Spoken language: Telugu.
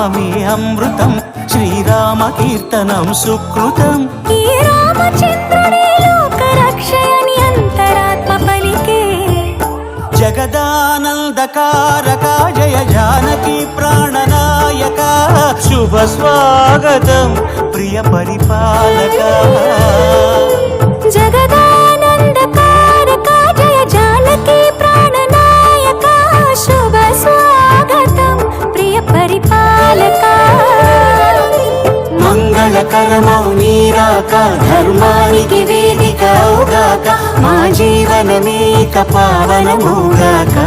నామమే అమృతం శ్రీరామ కీర్తనం సుకృతం ఈ రామచంద్రుడే లోక రక్షయని అంతరాత్మ పలికే జగదానందకారక జయ జానకి ప్రాణనాయక శుభ స్వాగతం ప్రియ పరిపాలక జగదానందకారక జయ జానకి ప్రాణనాయక శుభ స్వాగతం ప్రియ పరిపాలక మంగళకరమౌ నీరాక ధర్మానికి వేదిక అవుగాక మా జీవనమేక పావనమౌగాక